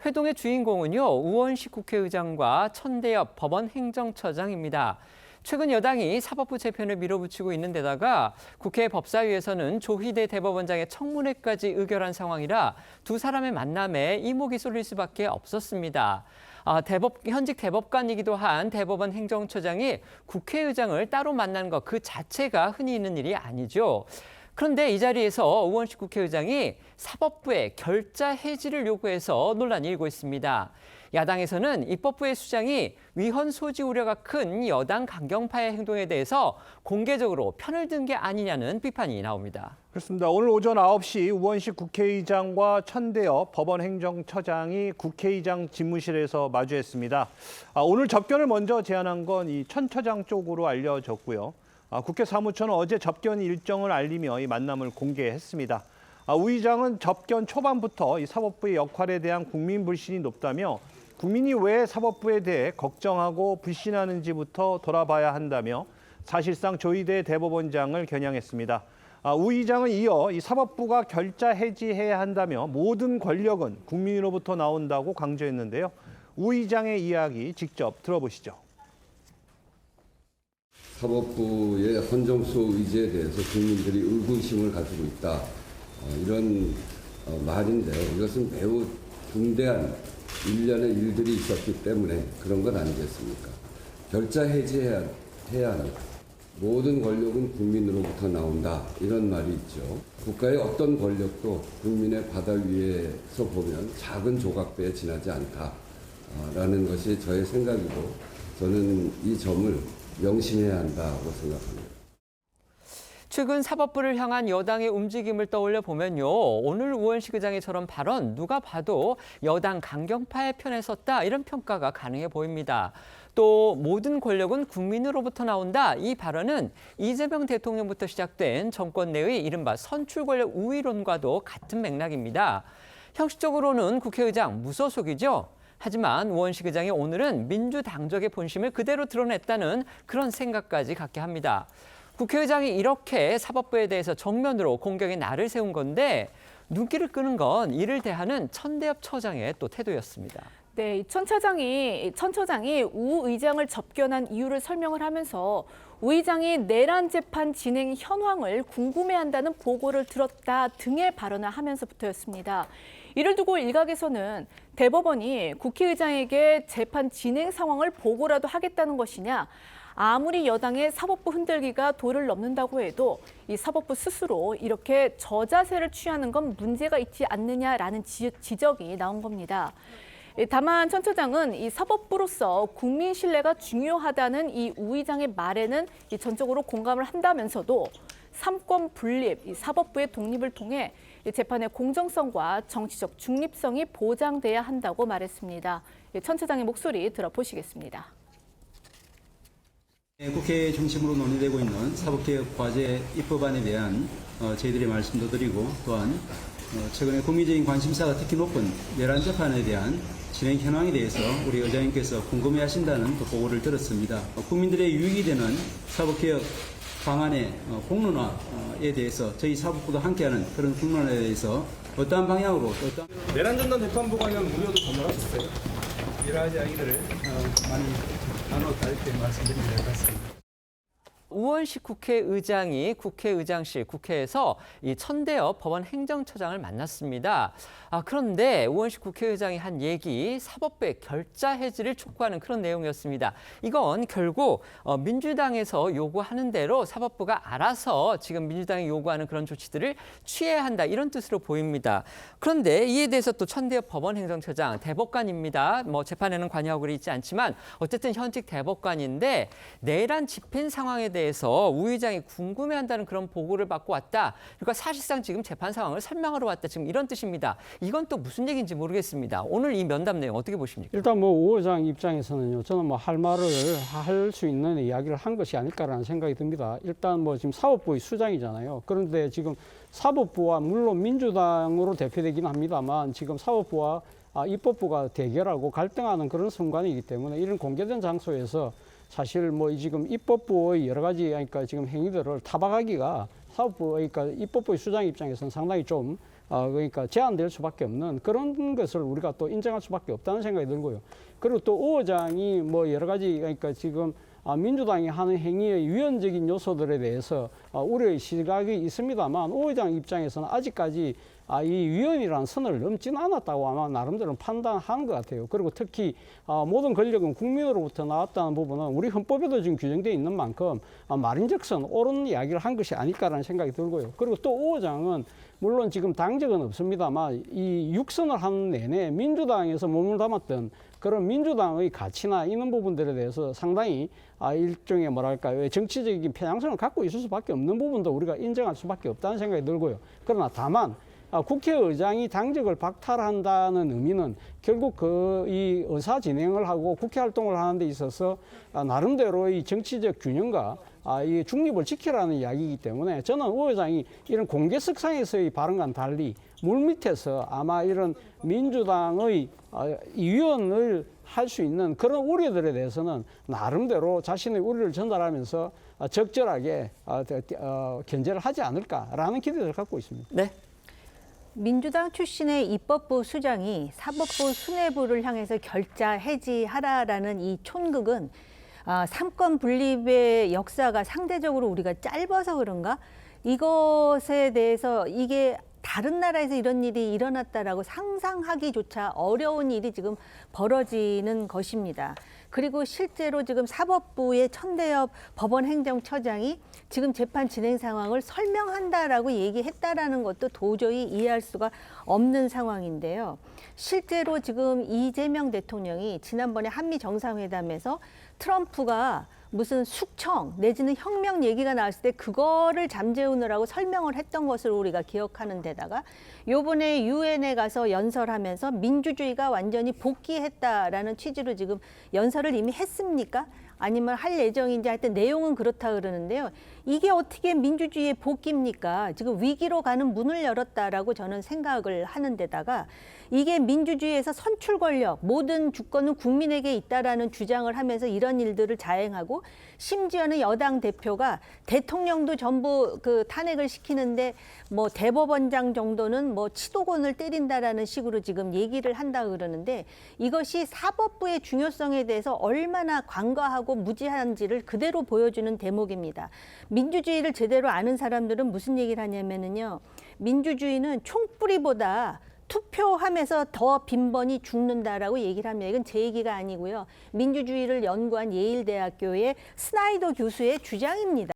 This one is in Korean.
회동의 주인공은요, 우원식 국회의장과 천대엽 법원 행정처장입니다. 최근 여당이 사법부 재편을 밀어붙이고 있는 데다가 국회 법사위에서는 조희대 대법원장의 청문회까지 의결한 상황이라 두 사람의 만남에 이목이 쏠릴 수밖에 없었습니다. 현직 대법관이기도 한 대법원 행정처장이 국회의장을 따로 만난 것 그 자체가 흔히 있는 일이 아니죠. 그런데 이 자리에서 우원식 국회의장이 사법부의 결자 해지를 요구해서 논란이 일고 있습니다. 야당에서는 입법부의 수장이 위헌 소지 우려가 큰 여당 강경파의 행동에 대해서 공개적으로 편을 든 게 아니냐는 비판이 나옵니다. 그렇습니다. 오늘 오전 9시 우원식 국회의장과 천대엽 법원 행정처장이 국회의장 집무실에서 마주했습니다. 오늘 접견을 먼저 제안한 건 이 천 처장 쪽으로 알려졌고요. 국회 사무처는 어제 접견 일정을 알리며 이 만남을 공개했습니다. 우 의장은 접견 초반부터 이 사법부의 역할에 대한 국민 불신이 높다며 국민이 왜 사법부에 대해 걱정하고 불신하는지부터 돌아봐야 한다며 사실상 조희대 대법원장을 겨냥했습니다. 우 의장은 이어 이 사법부가 결자 해지해야 한다며 모든 권력은 국민으로부터 나온다고 강조했는데요. 우 의장의 이야기 직접 들어보시죠. 사법부의 헌정수호 의지에 대해서 국민들이 의구심을 가지고 있다. 이런 말인데요. 이것은 매우 중대한 일련의 일들이 있었기 때문에 그런 건 아니겠습니까? 결자 해지해야 합니다. 모든 권력은 국민으로부터 나온다. 이런 말이 있죠. 국가의 어떤 권력도 국민의 바다 위에서 보면 작은 조각배에 지나지 않다라는 것이 저의 생각이고 저는 이 점을 명심해야 한다고 생각합니다. 최근 사법부를 향한 여당의 움직임을 떠올려 보면요. 오늘 우원식 의장의 저런 발언 누가 봐도 여당 강경파의 편에 섰다 이런 평가가 가능해 보입니다. 또 모든 권력은 국민으로부터 나온다. 이 발언은 이재명 대통령부터 시작된 정권 내의 이른바 선출 권력 우위론과도 같은 맥락입니다. 형식적으로는 국회의장 무소속이죠. 하지만 우원식 의장이 오늘은 민주당적의 본심을 그대로 드러냈다는 그런 생각까지 갖게 합니다. 국회의장이 이렇게 사법부에 대해서 정면으로 공격의 날을 세운 건데 눈길을 끄는 건 이를 대하는 천대엽 처장의 또 태도였습니다. 네, 천 처장이 우 의장을 접견한 이유를 설명을 하면서 우 의장이 내란 재판 진행 현황을 궁금해한다는 보고를 들었다 등의 발언을 하면서부터였습니다. 이를 두고 일각에서는 대법원이 국회의장에게 재판 진행 상황을 보고라도 하겠다는 것이냐, 아무리 여당의 사법부 흔들기가 도를 넘는다고 해도 이 사법부 스스로 이렇게 저자세를 취하는 건 문제가 있지 않느냐라는 지적이 나온 겁니다. 다만 천 처장은 이 사법부로서 국민 신뢰가 중요하다는 이 우 의장의 말에는 전적으로 공감을 한다면서도 삼권 분립, 이 사법부의 독립을 통해 재판의 공정성과 정치적 중립성이 보장돼야 한다고 말했습니다. 천 처장의 목소리 들어보시겠습니다. 국회 중심으로 논의되고 있는 사법개혁 과제 입법안에 대한 저희들의 말씀도 드리고 또한 최근에 국민적인 관심사가 특히 높은 내란 재판에 대한 진행 현황에 대해서 우리 의장님께서 궁금해하신다는 보고를 들었습니다. 국민들의 유익이 되는 사법개혁 방안의 공론화에 대해서 저희 사법부도 함께하는 그런 공론화에 대해서 어떠한 방향으로 내란전단 재판부 관련 우려도 전달하셨어요. 이러한 이야기들을 많이 나눴다 이렇게 말씀드리면 될 것 같습니다. 우원식 국회의장이 국회의장실 국회에서 이 천대엽 법원 행정처장을 만났습니다. 그런데 우원식 국회의장이 한 얘기 사법부의 결자 해지를 촉구하는 그런 내용이었습니다. 이건 결국 민주당에서 요구하는 대로 사법부가 알아서 지금 민주당이 요구하는 그런 조치들을 취해야 한다 이런 뜻으로 보입니다. 그런데 이에 대해서 또 천대엽 법원 행정처장 대법관입니다. 재판에는 관여하고 있지 않지만 어쨌든 현직 대법관인데 내란 집행 상황에 대해서 우 의장이 궁금해한다는 그런 보고를 받고 왔다. 그러니까 사실상 지금 재판 상황을 설명하러 왔다. 지금 이런 뜻입니다. 이건 또 무슨 얘기인지 모르겠습니다. 오늘 이 면담 내용 어떻게 보십니까? 일단 우 의장 입장에서는요. 저는 할 말을 할 수 있는 이야기를 한 것이 아닐까라는 생각이 듭니다. 일단 지금 사법부의 수장이잖아요. 그런데 지금 사법부와 물론 민주당으로 대표되긴 합니다만 지금 사법부와 입법부가 대결하고 갈등하는 그런 순간이기 때문에 이런 공개된 장소에서 사실 지금 입법부의 여러 가지 지금 행위들을 타박하기가 사법부, 입법부의 수장 입장에서는 상당히 좀 그러니까 제한될 수밖에 없는 그런 것을 우리가 또 인정할 수밖에 없다는 생각이 들고요. 그리고 또 오 의장이 뭐 여러 가지 그러니까 지금 민주당이 하는 행위의 위헌적인 요소들에 대해서 우려의 시각이 있습니다만 오 의장 입장에서는 아직까지 이 위헌이라는 선을 넘지는 않았다고 아마 나름대로 판단하는 것 같아요. 그리고 특히 모든 권력은 국민으로부터 나왔다는 부분은 우리 헌법에도 지금 규정되어 있는 만큼 말인즉슨 옳은 이야기를 한 것이 아닐까라는 생각이 들고요. 그리고 또 오 의장은 물론 지금 당적은 없습니다만 이 육선을 하는 내내 민주당에서 몸을 담았던 그런 민주당의 가치나 이런 부분들에 대해서 상당히 일종의 뭐랄까요 정치적인 편향성을 갖고 있을 수밖에 없는 부분도 우리가 인정할 수밖에 없다는 생각이 들고요. 그러나 다만 국회의장이 당적을 박탈한다는 의미는 결국 이 의사 진행을 하고 국회 활동을 하는 데 있어서 나름대로 이 정치적 균형과 이 중립을 지키라는 이야기이기 때문에 저는 오 의장이 이런 공개석상에서의 발언과는 달리 물밑에서 아마 이런 민주당의 위헌을 할 수 있는 그런 우려들에 대해서는 나름대로 자신의 우려를 전달하면서 적절하게 견제를 하지 않을까라는 기대를 갖고 있습니다. 네. 민주당 출신의 입법부 수장이 사법부 수뇌부를 향해서 결자 해지하라라는 이 촌극은 삼권 분립의 역사가 상대적으로 우리가 짧아서 그런가? 이것에 대해서 이게 다른 나라에서 이런 일이 일어났다라고 상상하기조차 어려운 일이 지금 벌어지는 것입니다. 그리고 실제로 지금 사법부의 천대엽 법원행정처장이 지금 재판 진행 상황을 설명한다라고 얘기했다라는 것도 도저히 이해할 수가 없는 상황인데요. 실제로 지금 이재명 대통령이 지난번에 한미 정상회담에서 트럼프가 무슨 숙청 내지는 혁명 얘기가 나왔을 때 그거를 잠재우느라고 설명을 했던 것을 우리가 기억하는 데다가 요번에 유엔에 가서 연설하면서 민주주의가 완전히 복귀했다라는 취지로 지금 연설을 이미 했습니까? 아니면 할 예정인지 하여튼 내용은 그렇다 그러는데요. 이게 어떻게 민주주의의 복귀입니까? 지금 위기로 가는 문을 열었다라고 저는 생각을 하는 데다가 이게 민주주의에서 선출 권력, 모든 주권은 국민에게 있다라는 주장을 하면서 이런 일들을 자행하고 심지어는 여당 대표가 대통령도 전부 그 탄핵을 시키는데 뭐 대법원장 정도는 뭐 치도곤을 때린다라는 식으로 지금 얘기를 한다 그러는데 이것이 사법부의 중요성에 대해서 얼마나 관과하고 무지한지를 그대로 보여주는 대목입니다. 민주주의를 제대로 아는 사람들은 무슨 얘기를 하냐면은요. 민주주의는 총뿌리보다 투표하면서 더 빈번히 죽는다라고 얘기를 합니다. 이건 제 얘기가 아니고요. 민주주의를 연구한 예일대학교의 스나이더 교수의 주장입니다.